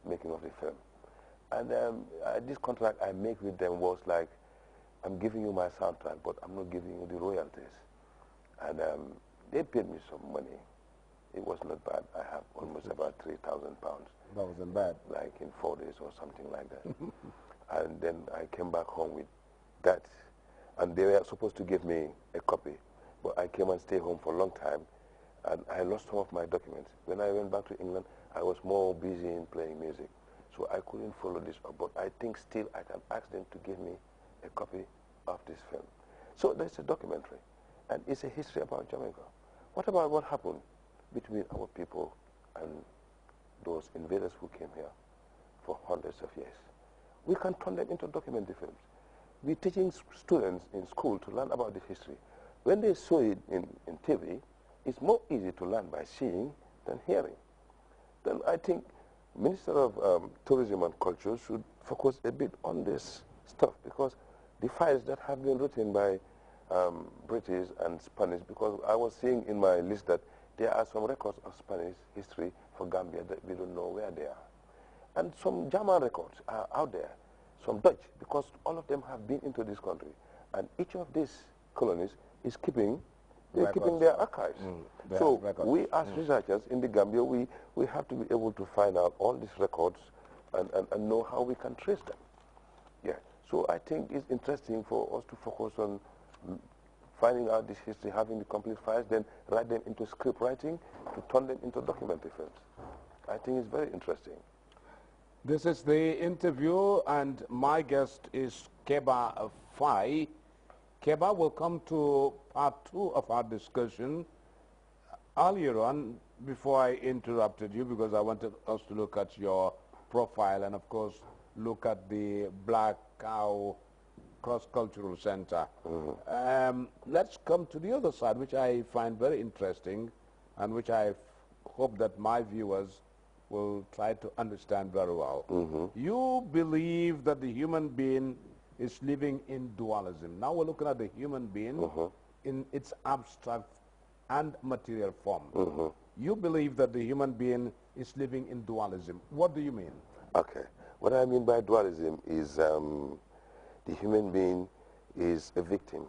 making of the film. And this contract I make with them was like, I'm giving you my soundtrack, but I'm not giving you the royalties. And they paid me some money. It was not bad. I have almost about 3,000 pounds. That wasn't bad. Like in 4 days or something like that. And then I came back home with that. And they were supposed to give me a copy. But I came and stayed home for a long time. And I lost some of my documents. When I went back to England, I was more busy in playing music. So I couldn't follow this up. But I think still I can ask them to give me a copy of this film. So there's a documentary. And it's a history about Jamaica. What about what happened between our people and those invaders who came here for hundreds of years? We can turn them into documentary films. We're teaching students in school to learn about this history. When they saw it in TV, it's more easy to learn by seeing than hearing. Then I think Minister of Tourism and Culture should focus a bit on this stuff, because the files that have been written by British and Spanish, because I was seeing in my list that there are some records of Spanish history for Gambia that we don't know where they are. And some German records are out there, some Dutch, because all of them have been into this country. And each of these colonies is keeping their archives. So we as researchers in the Gambia, we have to be able to find out all these records and know how we can trace them. Yeah. So I think it's interesting for us to focus on finding out this history, having the complete files, then write them into script writing to turn them into documentary films. I think it's very interesting. This is the interview, and my guest is Keba Fai. Keba will come to part 2 of our discussion. Earlier on, before I interrupted you, because I wanted us to look at your profile and, of course, look at the Black Cow Cross-Cultural Center. Let's come to the other side, which I find very interesting and which I hope that my viewers will try to understand very well. You believe that the human being is living in dualism. Now we're looking at the human being in its abstract and material form. You believe that the human being is living in dualism. What do you mean? Okay. What I mean by dualism is the human being is a victim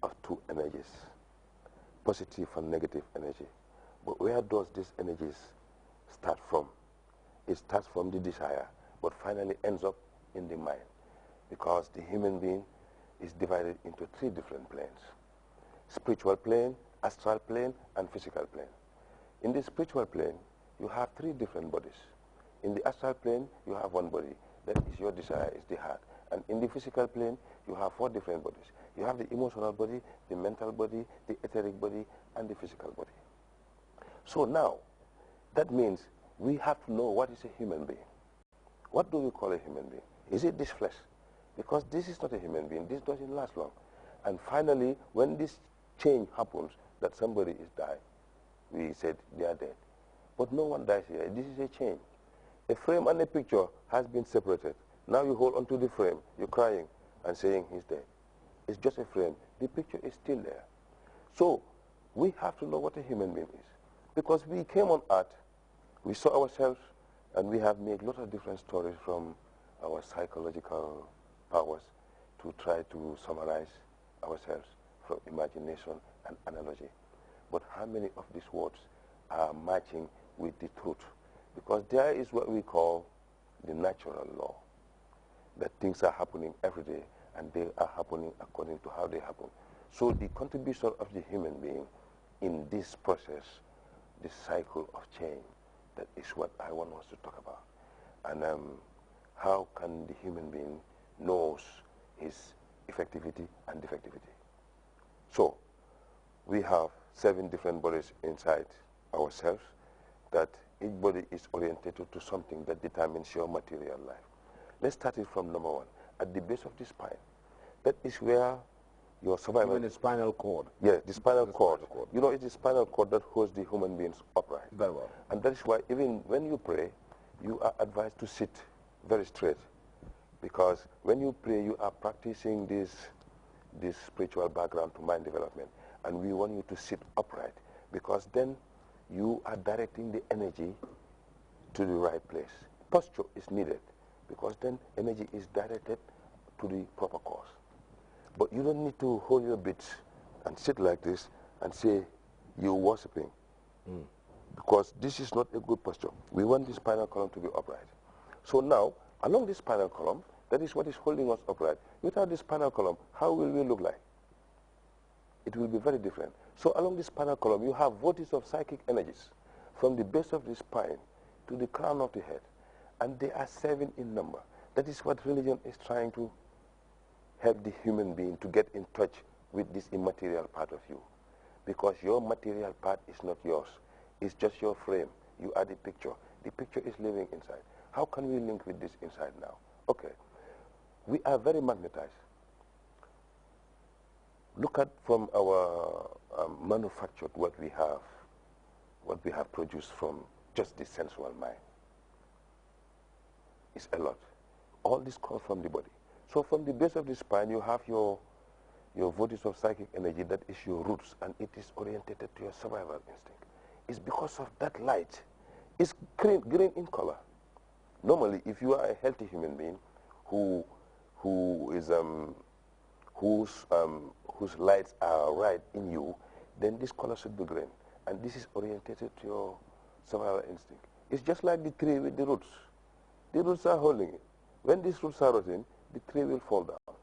of 2 energies, positive and negative energy. But where does these energies start from? It starts from the desire, but finally ends up in the mind, because the human being is divided into 3 different planes: spiritual plane, astral plane, and physical plane. In the spiritual plane, you have 3 different bodies. In the astral plane, you have 1 body. That is your desire, is the heart. And in the physical plane, you have 4 different bodies. You have the emotional body, the mental body, the etheric body, and the physical body. So now, that means we have to know what is a human being. What do we call a human being? Is it this flesh? Because this is not a human being. This doesn't last long. And finally, when this change happens, that somebody is dying, we said they are dead. But no one dies here. This is a change. A frame and a picture has been separated. Now you hold onto the frame, you're crying and saying he's dead. It's just a frame. The picture is still there. So we have to know what a human being is. Because we came on earth, we saw ourselves, and we have made a lot of different stories from our psychological powers to try to summarize ourselves from imagination and analogy. But how many of these words are matching with the truth? Because there is what we call the natural law, that things are happening every day, and they are happening according to how they happen. So the contribution of the human being in this process, this cycle of change, that is what I want us to talk about. And how can the human being knows his effectivity and defectivity? So we have 7 different bodies inside ourselves, that each body is orientated to something that determines your material life. Let's start it from number 1, at the base of the spine. That is where your survival... You mean the spinal cord? Yeah, the spinal cord. You know, it's the spinal cord that holds the human beings upright. Very well. And that is why even when you pray, you are advised to sit very straight. Because when you pray, you are practicing this spiritual background to mind development. And we want you to sit upright, because then you are directing the energy to the right place. posture is needed, because then energy is directed to the proper cause. But you don't need to hold your bits and sit like this and say you're worshiping, because this is not a good posture. We want the spinal column to be upright. So now, along this spinal column, that is what is holding us upright. Without the spinal column, how will we look like? It will be very different. So along the spinal column, you have vortices of psychic energies from the base of the spine to the crown of the head. And they are 7 in number. That is what religion is trying to help the human being to get in touch with this immaterial part of you. Because your material part is not yours. It's just your frame. You are the picture. The picture is living inside. How can we link with this inside now? Okay. We are very magnetized. Look at from our manufactured what we have produced from just the sensual mind. It's a lot. All this comes from the body. So from the base of the spine, you have your vortex of psychic energy, that is your roots, and it is oriented to your survival instinct. It's because of that light. It's green in color. Normally, if you are a healthy human being whose lights are right in you, then this color should be green. And this is orientated to your survival instinct. It's just like the tree with the roots. The roots are holding it. When these roots are rotting, the tree will fall down.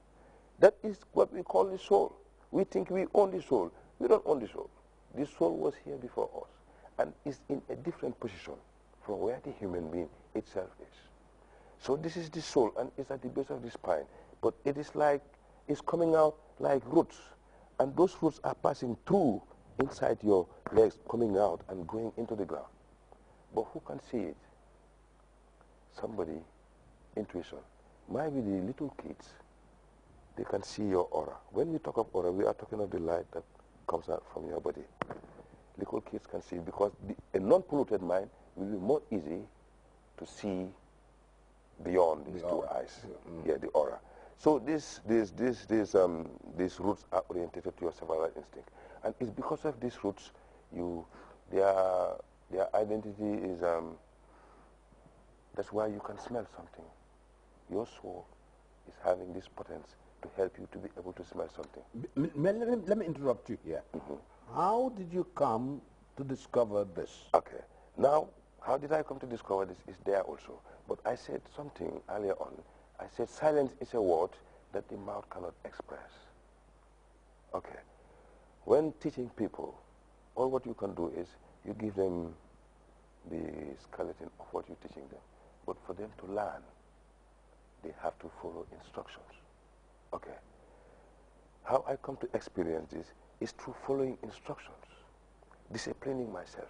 That is what we call the soul. We think we own the soul. We don't own the soul. The soul was here before us and is in a different position from where the human being itself is. So this is the soul, and it's at the base of the spine. But it is like, it's coming out like roots. And those roots are passing through inside your legs, coming out and going into the ground. But who can see it? Somebody, intuition. Maybe the little kids, they can see your aura. When we talk of aura, we are talking of the light that comes out from your body. Little kids can see, because a non-polluted mind will be more easy to see beyond these two eyes. Yeah, the aura. So these roots are oriented to your survival instinct, and it's because of these roots, their identity is. That's why you can smell something. Your soul is having this potence to help you to be able to smell something. Let me interrupt you here. How did you come to discover this? Okay. Now, how did I come to discover this is there also. But I said something earlier on. I said silence is a word that the mouth cannot express. Okay. When teaching people, all what you can do is you give them the skeleton of what you're teaching them. But for them to learn, they have to follow instructions. Okay. How I come to experience this is through following instructions, disciplining myself,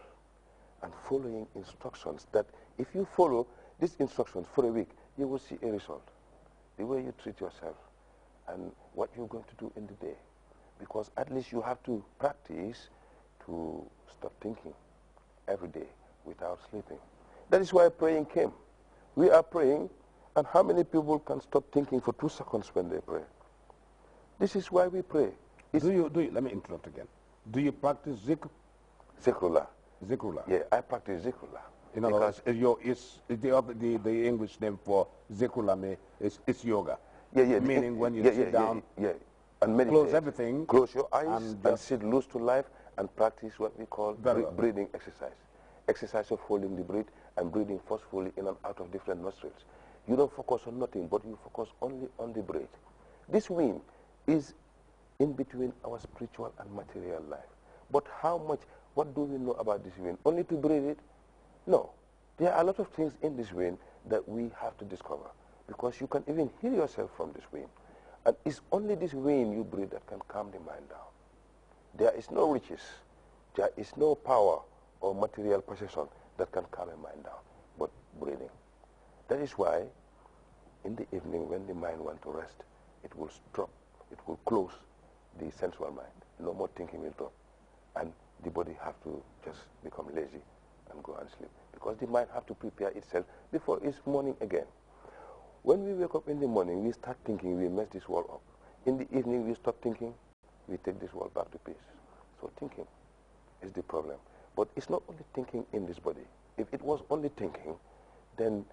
and following instructions that if you follow these instructions for a week, you will see a result. The way you treat yourself and what you're going to do in the day. Because at least you have to practice to stop thinking every day without sleeping. That is why praying came. We are praying, and how many people can stop thinking for 2 seconds when they pray? This is why we pray. Let me interrupt again. Do you practice zikr? Zikrullah. Zikrullah. Yeah, I practice zikrullah. In other words, the English name for zikrullah is yoga. Yeah. Meaning when you sit down, and meditate. close everything. Close your eyes and sit loose to life and practice what we call breathing exercise. Exercise of holding the breath and breathing forcefully in and out of different nostrils. You don't focus on nothing, but you focus only on the breath. This wind is in between our spiritual and material life. But what do we know about this wind? Only to breathe it? No. There are a lot of things in this wind that we have to discover, because you can even heal yourself from this wind. And it's only this wind you breathe that can calm the mind down. There is no riches, there is no power or material possession that can calm a mind down, but breathing. That is why in the evening when the mind wants to rest, it will stop, it will close the sensual mind. No more thinking will drop. And the body have to just become lazy and go and sleep, because the mind have to prepare itself before it's morning again. When we wake up in the morning, we start thinking, we mess this world up. In the evening, we stop thinking, we take this world back to peace. So thinking is the problem. But it's not only thinking in this body. If it was only thinking, then